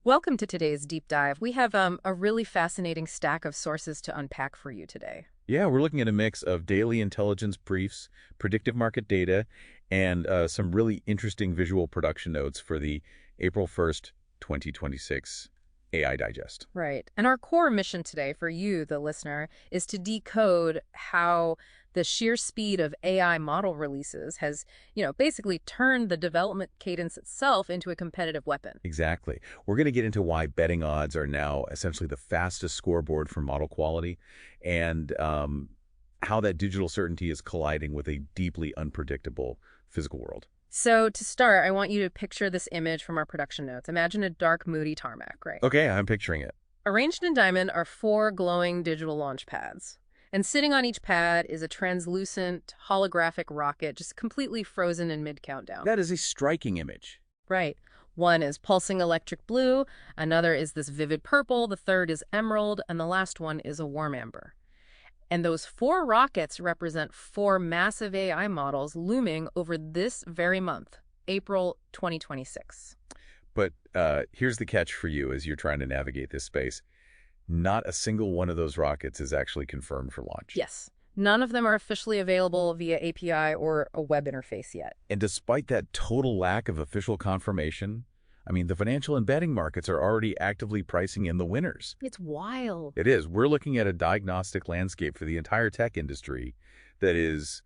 Welcome to today's deep dive. We have a really fascinating stack of sources to unpack for you today. Yeah, we're looking at a mix of daily intelligence briefs, predictive market data, and some really interesting visual production notes for the April 1st, 2026 AI Digest. Right. And our core mission today for you, the listener, is to decode how the sheer speed of AI model releases has, basically turned the development cadence itself into a competitive weapon. Exactly. We're going to get into why betting odds are now essentially the fastest scoreboard for model quality and how that digital certainty is colliding with a deeply unpredictable physical world. So to start, I want you to picture this image from our production notes. Imagine a dark, moody tarmac, right? Okay, I'm picturing it. Arranged in diamond are four glowing digital launch pads. And sitting on each pad is a translucent, holographic rocket just completely frozen in mid-countdown. That is a striking image. Right. One is pulsing electric blue, another is this vivid purple, the third is emerald, and the last one is a warm amber. And those four rockets represent four massive AI models looming over this very month, April 2026. But here's the catch for you as you're trying to navigate this space. Not a single one of those rockets is actually confirmed for launch. Yes. None of them are officially available via API or a web interface yet. And despite that total lack of official confirmation, the financial and betting markets are already actively pricing in the winners. It's wild. It is. We're looking at a diagnostic landscape for the entire tech industry that is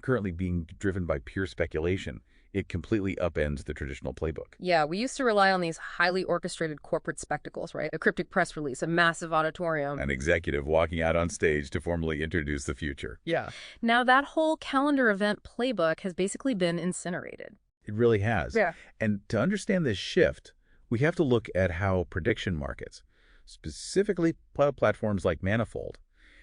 currently being driven by pure speculation. It completely upends the traditional playbook. Yeah, we used to rely on these highly orchestrated corporate spectacles, right? A cryptic press release, a massive auditorium. An executive walking out on stage to formally introduce the future. Yeah. Now that whole calendar event playbook has basically been incinerated. It really has. Yeah. And to understand this shift, we have to look at how prediction markets, specifically platforms like Manifold,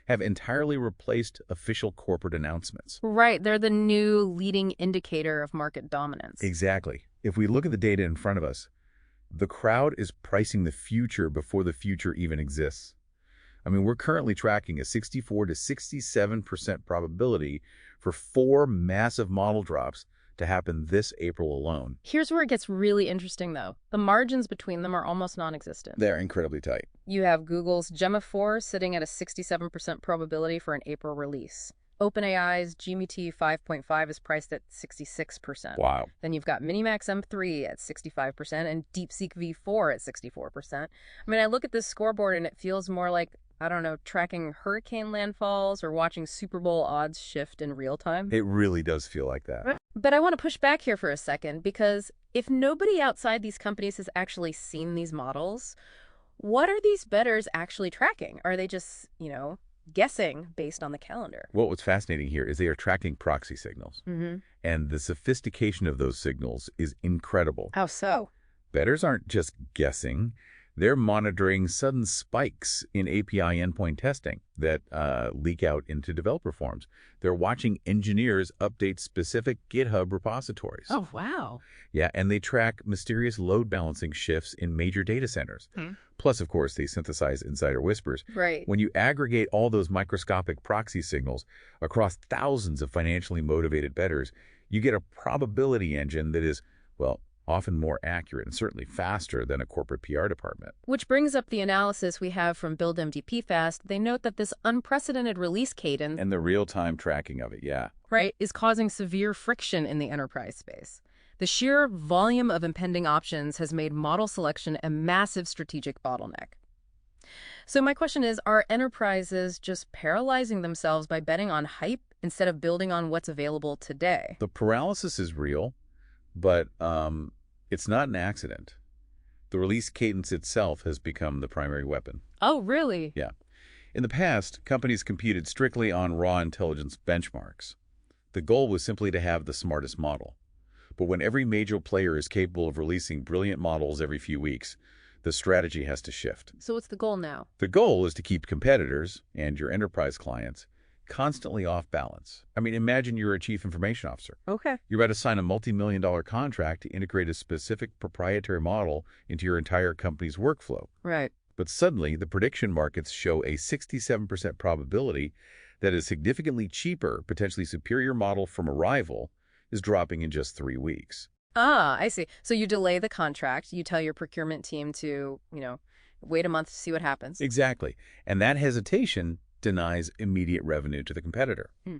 have entirely replaced official corporate announcements. Right. They're the new leading indicator of market dominance. Exactly. If we look at the data in front of us, the crowd is pricing the future before the future even exists. We're currently tracking a 64 to 67% probability for four massive model drops to happen this April alone. Here's where it gets really interesting, though. The margins between them are almost non-existent. They're incredibly tight. You have Google's Gemma 4 sitting at a 67% probability for an April release. OpenAI's GPT 5.5 is priced at 66%. Wow. Then you've got Minimax M3 at 65% and DeepSeek V4 at 64%. I look at this scoreboard and it feels more like, tracking hurricane landfalls or watching Super Bowl odds shift in real time. It really does feel like that. But I want to push back here for a second, because if nobody outside these companies has actually seen these models, what are these bettors actually tracking? Are they just, guessing based on the calendar? Well, what's fascinating here is they are tracking proxy signals. Mm-hmm. And the sophistication of those signals is incredible. How so? Bettors aren't just guessing. They're monitoring sudden spikes in API endpoint testing that leak out into developer forums. They're watching engineers update specific GitHub repositories. Oh, wow. Yeah, and they track mysterious load balancing shifts in major data centers. Plus, of course, they synthesize insider whispers. Right. When you aggregate all those microscopic proxy signals across thousands of financially motivated bettors, you get a probability engine that is, often more accurate and certainly faster than a corporate PR department. Which brings up the analysis we have from BuildMDPFast. They note that this unprecedented release cadence And the real-time tracking of it, yeah. right, is causing severe friction in the enterprise space. The sheer volume of impending options has made model selection a massive strategic bottleneck. So my question is, are enterprises just paralyzing themselves by betting on hype instead of building on what's available today? The paralysis is real, but it's not an accident. The release cadence itself has become the primary weapon. Oh, really? Yeah. In the past, companies competed strictly on raw intelligence benchmarks. The goal was simply to have the smartest model. But when every major player is capable of releasing brilliant models every few weeks, the strategy has to shift. So what's the goal now? The goal is to keep competitors and your enterprise clients constantly off balance. Imagine you're a chief information officer. Okay. You're about to sign a multi-million-dollar contract to integrate a specific proprietary model into your entire company's workflow. Right. But suddenly, the prediction markets show a 67% probability that a significantly cheaper, potentially superior model from a rival is dropping in just 3 weeks. Ah, I see. So you delay the contract, you tell your procurement team to, wait a month to see what happens. Exactly. And that hesitation denies immediate revenue to the competitor. Hmm.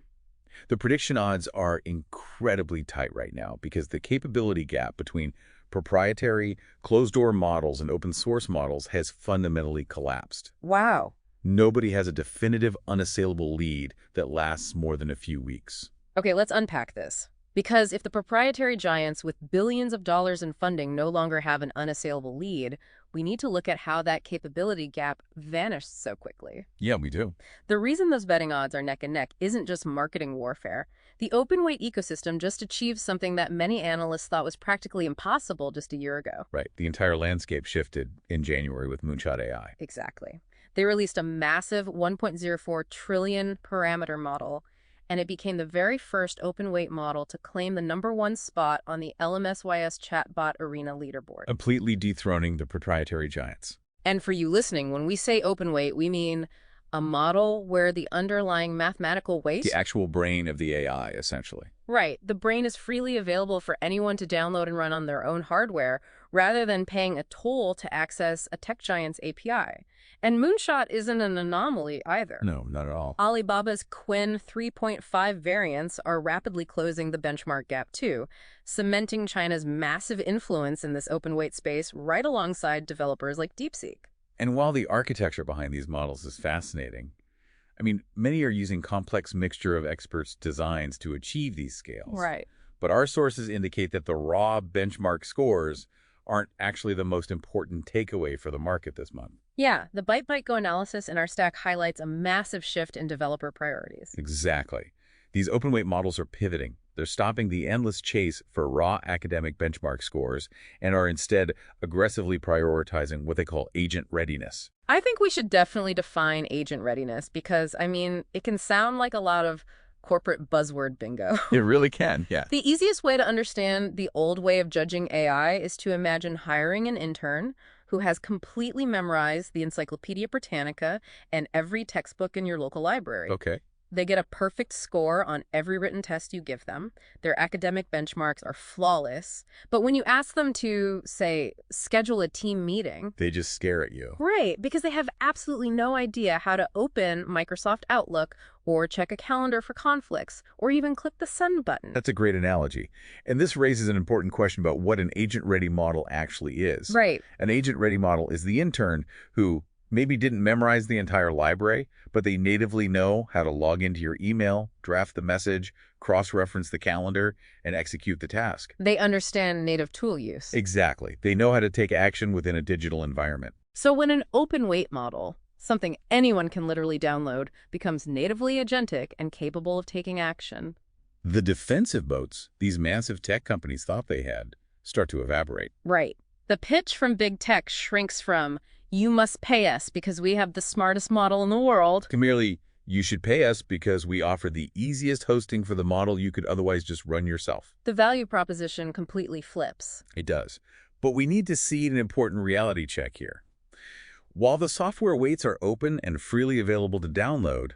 The prediction odds are incredibly tight right now because the capability gap between proprietary, closed-door models and open-source models has fundamentally collapsed. Wow. Nobody has a definitive, unassailable lead that lasts more than a few weeks. Okay, let's unpack this. Because if the proprietary giants with billions of dollars in funding no longer have an unassailable lead, we need to look at how that capability gap vanished so quickly. Yeah, we do. The reason those betting odds are neck and neck isn't just marketing warfare. The open weight ecosystem just achieved something that many analysts thought was practically impossible just a year ago. Right. The entire landscape shifted in January with Moonshot AI. Exactly. They released a massive 1.04 trillion parameter model, and it became the very first open weight model to claim the #1 spot on the LMSYS chatbot arena leaderboard. Completely dethroning the proprietary giants. And for you listening, when we say open weight, we mean a model where the underlying mathematical weight... The actual brain of the AI, essentially. Right. The brain is freely available for anyone to download and run on their own hardware, rather than paying a toll to access a tech giant's API. And Moonshot isn't an anomaly either. No, not at all. Alibaba's Qwen 3.5 variants are rapidly closing the benchmark gap too, cementing China's massive influence in this open weight space right alongside developers like DeepSeek. And while the architecture behind these models is fascinating, many are using complex mixture of experts' designs to achieve these scales. Right. But our sources indicate that the raw benchmark scores aren't actually the most important takeaway for the market this month. Yeah, the byte-byte-go analysis in our stack highlights a massive shift in developer priorities. Exactly. These open-weight models are pivoting. They're stopping the endless chase for raw academic benchmark scores and are instead aggressively prioritizing what they call agent readiness. I think we should definitely define agent readiness because, it can sound like a lot of corporate buzzword bingo. It really can, yeah. The easiest way to understand the old way of judging AI is to imagine hiring an intern who has completely memorized the Encyclopedia Britannica and every textbook in your local library. Okay. They get a perfect score on every written test you give them. Their academic benchmarks are flawless. But when you ask them to, say, schedule a team meeting... They just scare at you. Right, because they have absolutely no idea how to open Microsoft Outlook or check a calendar for conflicts or even click the send button. That's a great analogy. And this raises an important question about what an agent-ready model actually is. Right. An agent-ready model is the intern who maybe didn't memorize the entire library, but they natively know how to log into your email, draft the message, cross-reference the calendar, and execute the task. They understand native tool use. Exactly. They know how to take action within a digital environment. So when an open weight model, something anyone can literally download, becomes natively agentic and capable of taking action, the defensive moats these massive tech companies thought they had start to evaporate. Right. The pitch from big tech shrinks from, you must pay us because we have the smartest model in the world, To merely, you should pay us because we offer the easiest hosting for the model you could otherwise just run yourself. the value proposition completely flips. It does. But we need to see an important reality check here. While the software weights are open and freely available to download,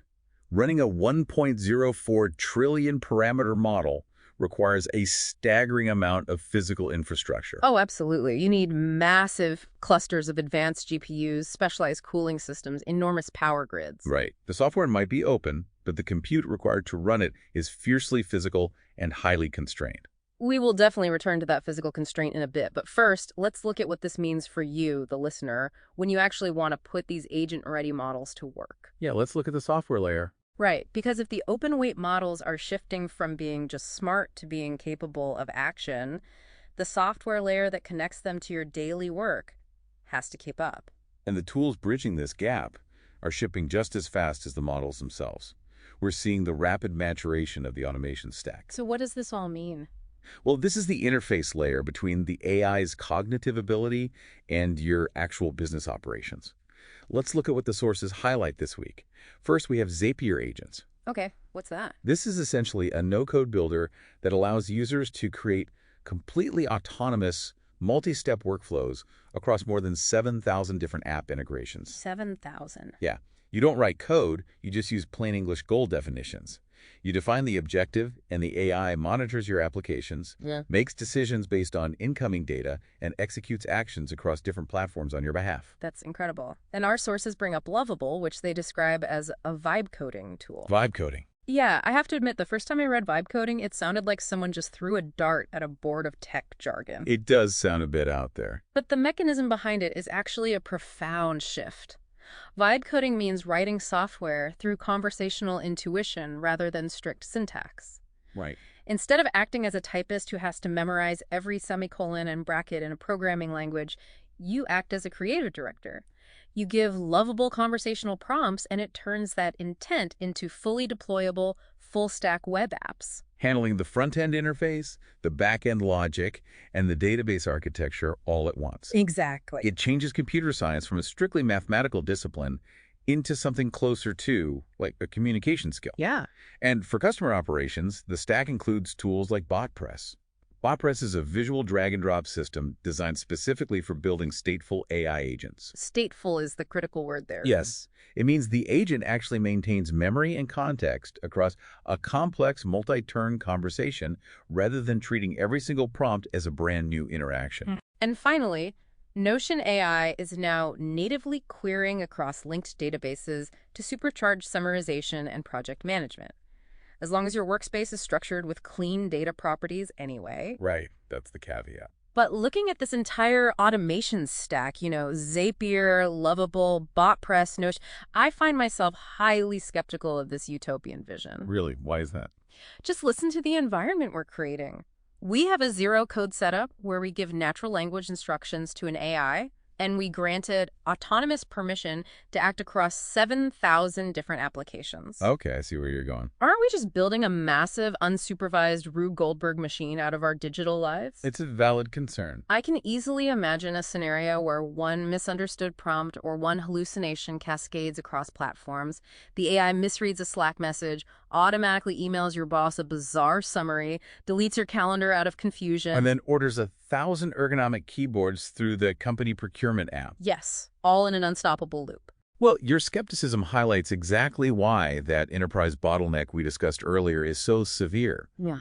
running a 1.04 trillion parameter model requires a staggering amount of physical infrastructure. Oh, absolutely. You need massive clusters of advanced GPUs, specialized cooling systems, enormous power grids. Right. The software might be open, but the compute required to run it is fiercely physical and highly constrained. We will definitely return to that physical constraint in a bit, but first, let's look at what this means for you, the listener, when you actually want to put these agent-ready models to work. Yeah, let's look at the software layer. Right, because if the open weight models are shifting from being just smart to being capable of action, the software layer that connects them to your daily work has to keep up. And the tools bridging this gap are shipping just as fast as the models themselves. We're seeing the rapid maturation of the automation stack. So what does this all mean? Well, this is the interface layer between the AI's cognitive ability and your actual business operations. Let's look at what the sources highlight this week. First, we have Zapier agents. Okay, what's that? This is essentially a no-code builder that allows users to create completely autonomous, multi-step workflows across more than 7,000 different app integrations. 7,000. Yeah. You don't write code, you just use plain English goal definitions. You define the objective, and the AI monitors your applications, Yeah. makes decisions based on incoming data, and executes actions across different platforms on your behalf. That's incredible. And our sources bring up Lovable, which they describe as a vibe coding tool. Vibe coding. Yeah, I have to admit, the first time I read vibe coding, it sounded like someone just threw a dart at a board of tech jargon. It does sound a bit out there. But the mechanism behind it is actually a profound shift. Vibe coding means writing software through conversational intuition rather than strict syntax. Right. Instead of acting as a typist who has to memorize every semicolon and bracket in a programming language, you act as a creative director. You give lovable conversational prompts, and it turns that intent into fully deployable, full-stack web apps. Handling the front-end interface, the back-end logic, and the database architecture all at once. Exactly. It changes computer science from a strictly mathematical discipline into something closer to, like, a communication skill. Yeah. And for customer operations, the stack includes tools like BotPress. BotPress is a visual drag-and-drop system designed specifically for building stateful AI agents. Stateful is the critical word there. Yes, it means the agent actually maintains memory and context across a complex multi-turn conversation rather than treating every single prompt as a brand new interaction. And finally, Notion AI is now natively querying across linked databases to supercharge summarization and project management. As long as your workspace is structured with clean data properties anyway. Right, that's the caveat. But looking at this entire automation stack, Zapier, Lovable, BotPress, Notion, I find myself highly skeptical of this utopian vision. Really, why is that? Just listen to the environment we're creating. We have a zero-code setup where we give natural language instructions to an AI, and we granted autonomous permission to act across 7,000 different applications. Okay, I see where you're going. Aren't we just building a massive, unsupervised Rube Goldberg machine out of our digital lives? It's a valid concern. I can easily imagine a scenario where one misunderstood prompt or one hallucination cascades across platforms. The AI misreads a Slack message, automatically emails your boss a bizarre summary, deletes your calendar out of confusion. And then orders 1,000 ergonomic keyboards through the company procurement app. Yes, all in an unstoppable loop. Well, your skepticism highlights exactly why that enterprise bottleneck we discussed earlier is so severe. Yeah.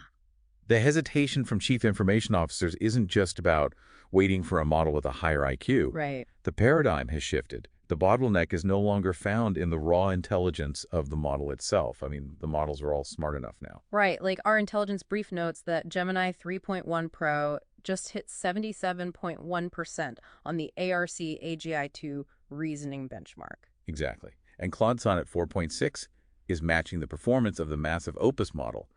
The hesitation from chief information officers isn't just about waiting for a model with a higher IQ. Right. The paradigm has shifted. The bottleneck is no longer found in the raw intelligence of the model itself. I mean, the models are all smart enough now. Right. Like our intelligence brief notes that Gemini 3.1 Pro just hit 77.1% on the ARC AGI-2 reasoning benchmark. Exactly. And Claude Sonnet 4.6 is matching the performance of the massive Opus model,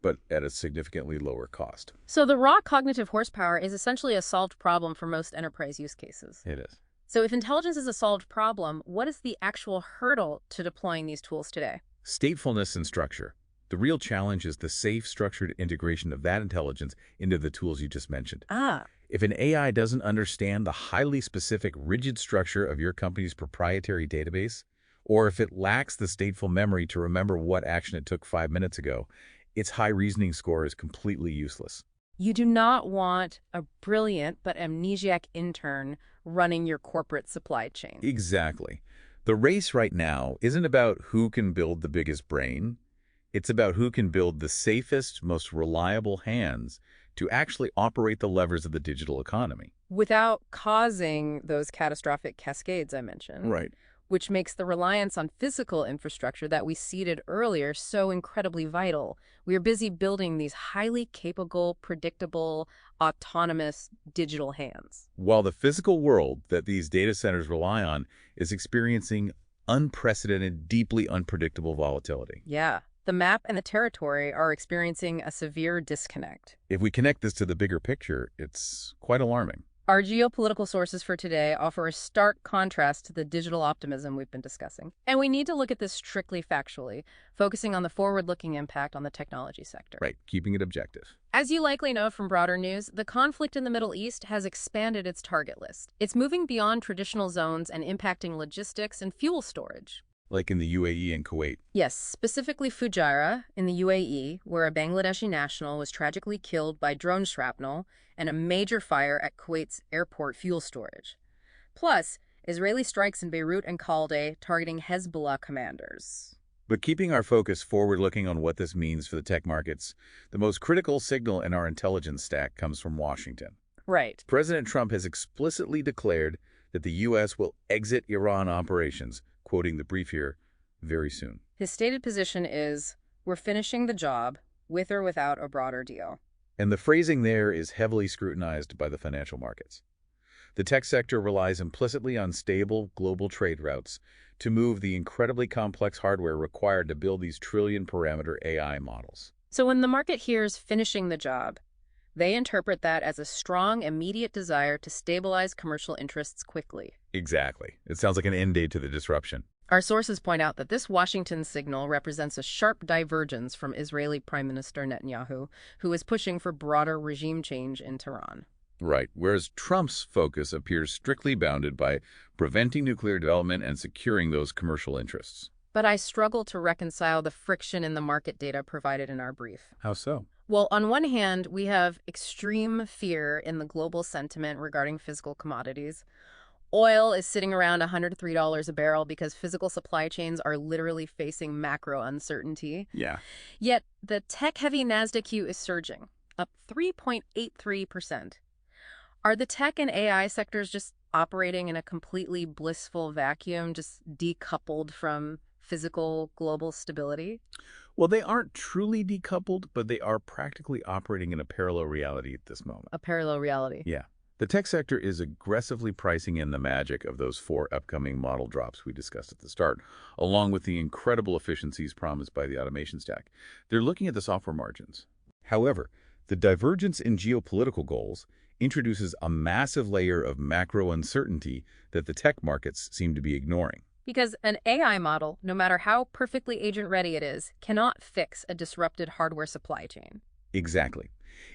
but at a significantly lower cost. So the raw cognitive horsepower is essentially a solved problem for most enterprise use cases. It is. So if intelligence is a solved problem, what is the actual hurdle to deploying these tools today? Statefulness and structure. The real challenge is the safe, structured integration of that intelligence into the tools you just mentioned. If an AI doesn't understand the highly specific, rigid structure of your company's proprietary database, or if it lacks the stateful memory to remember what action it took 5 minutes ago, its high reasoning score is completely useless. You do not want a brilliant but amnesiac intern running your corporate supply chain. Exactly. The race right now isn't about who can build the biggest brain. It's about who can build the safest, most reliable hands to actually operate the levers of the digital economy. Without causing those catastrophic cascades I mentioned. Right. Which makes the reliance on physical infrastructure that we seeded earlier so incredibly vital. We are busy building these highly capable, predictable, autonomous digital hands. While the physical world that these data centers rely on is experiencing unprecedented, deeply unpredictable volatility. Yeah. The map and the territory are experiencing a severe disconnect. If we connect this to the bigger picture, it's quite alarming. Our geopolitical sources for today offer a stark contrast to the digital optimism we've been discussing. And we need to look at this strictly factually, focusing on the forward-looking impact on the technology sector. Right, keeping it objective. As you likely know from broader news, the conflict in the Middle East has expanded its target list. It's moving beyond traditional zones and impacting logistics and fuel storage. Like in the UAE and Kuwait. Yes, specifically Fujairah in the UAE, where a Bangladeshi national was tragically killed by drone shrapnel, and a major fire at Kuwait's airport fuel storage. Plus, Israeli strikes in Beirut and Khalde targeting Hezbollah commanders. But keeping our focus forward-looking on what this means for the tech markets, the most critical signal in our intelligence stack comes from Washington. Right. President Trump has explicitly declared that the U.S. will exit Iran operations, quoting the brief here, very soon. His stated position is, we're finishing the job, with or without a broader deal. And the phrasing there is heavily scrutinized by the financial markets. The tech sector relies implicitly on stable global trade routes to move the incredibly complex hardware required to build these trillion-parameter AI models. So when the market hears finishing the job, they interpret that as a strong, immediate desire to stabilize commercial interests quickly. Exactly. It sounds like an end date to the disruption. Our sources point out that this Washington signal represents a sharp divergence from Israeli Prime Minister Netanyahu, who is pushing for broader regime change in Tehran. Right, whereas Trump's focus appears strictly bounded by preventing nuclear development and securing those commercial interests. But I struggle to reconcile the friction in the market data provided in our brief. How so? Well, on one hand, we have extreme fear in the global sentiment regarding physical commodities. Oil is sitting around $103 a barrel because physical supply chains are literally facing macro uncertainty. Yeah. Yet the tech-heavy NASDAQ is surging, up 3.83%. Are the tech and AI sectors just operating in a completely blissful vacuum, just decoupled from physical global stability? Well, they aren't truly decoupled, but they are practically operating in a parallel reality at this moment. A parallel reality. Yeah. The tech sector is aggressively pricing in the magic of those 4 upcoming model drops we discussed at the start, along with the incredible efficiencies promised by the automation stack. They're looking at the software margins. However, the divergence in geopolitical goals introduces a massive layer of macro uncertainty that the tech markets seem to be ignoring. Because an AI model, no matter how perfectly agent-ready it is, cannot fix a disrupted hardware supply chain. Exactly.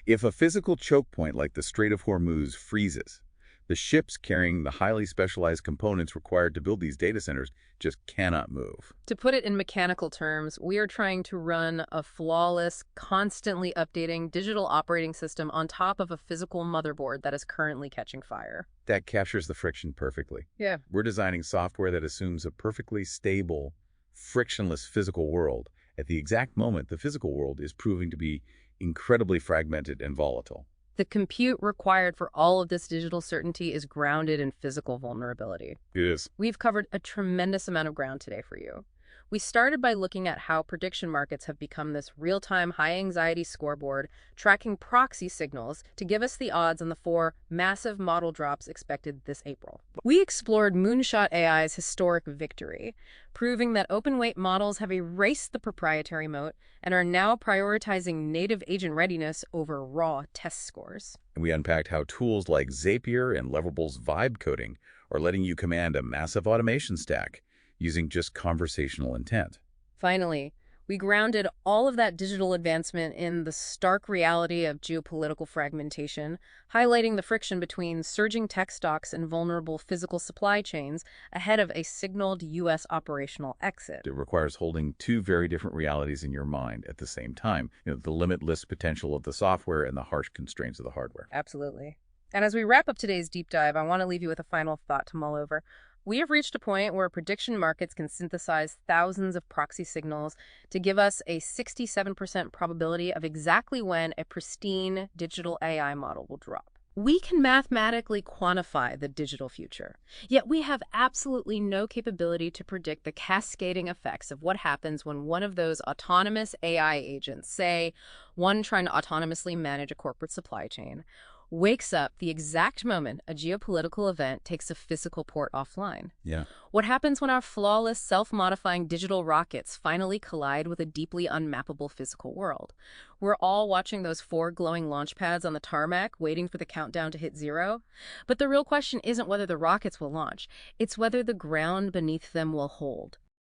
If a physical choke point like the Strait of Hormuz freezes, the ships carrying the highly specialized components required to build these data centers just cannot move. To put it in mechanical terms, we are trying to run a flawless, constantly updating digital operating system on top of a physical motherboard that is currently catching fire. That captures the friction perfectly. Yeah. We're designing software that assumes a perfectly stable, frictionless physical world at the exact moment the physical world is proving to be incredibly fragmented and volatile. The compute required for all of this digital certainty is grounded in physical vulnerability. It is. We've covered a tremendous amount of ground today for you. We started by looking at how prediction markets have become this real-time high-anxiety scoreboard, tracking proxy signals to give us the odds on the 4 massive model drops expected this April. We explored Moonshot AI's historic victory, proving that open-weight models have erased the proprietary moat and are now prioritizing native agent readiness over raw test scores. And we unpacked how tools like Zapier and Leverable's vibe coding are letting you command a massive automation stack using just conversational intent. Finally, we grounded all of that digital advancement in the stark reality of geopolitical fragmentation, highlighting the friction between surging tech stocks and vulnerable physical supply chains ahead of a signaled U.S. operational exit. It requires holding 2 very different realities in your mind at the same time. The limitless potential of the software and the harsh constraints of the hardware. Absolutely. And as we wrap up today's deep dive, I want to leave you with a final thought to mull over. We have reached a point where prediction markets can synthesize thousands of proxy signals to give us a 67% probability of exactly when a pristine digital AI model will drop. We can mathematically quantify the digital future, yet we have absolutely no capability to predict the cascading effects of what happens when one of those autonomous AI agents, say, one trying to autonomously manage a corporate supply chain, wakes up the exact moment a geopolitical event takes a physical port offline. Yeah. What happens when our flawless, self-modifying digital rockets finally collide with a deeply unmappable physical world? We're all watching those 4 glowing launch pads on the tarmac, waiting for the countdown to hit 0. But the real question isn't whether the rockets will launch. It's whether the ground beneath them will hold.